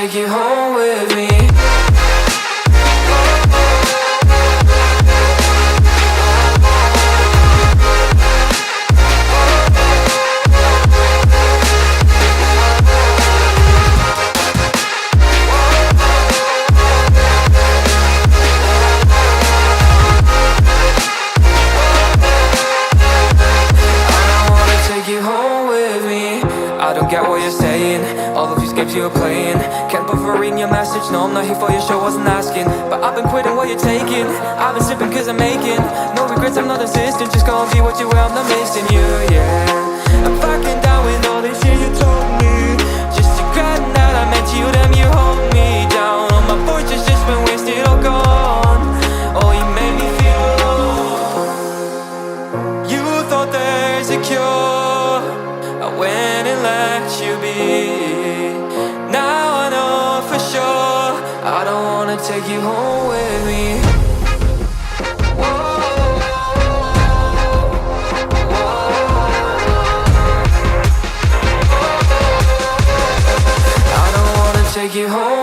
take you home with me. I don't get what you're saying, all of these games you're playing. Can't bother reading your message, no I'm not here for your show, wasn't asking. But I've been quitting what you're taking, I've been sipping cause I'm making no regrets, I'm not insistent, just go and be what you were, I'm not missing you, yeah. I'm fucking down with all this shit you told me, just to grant that I meant you, damn you hold me down. All my fortune's just been wasted or gone, oh you made me feel alone. You thought there's a cure, I went and let you be. Now I know for sure I don't wanna take you home with me. I don't wanna take you home.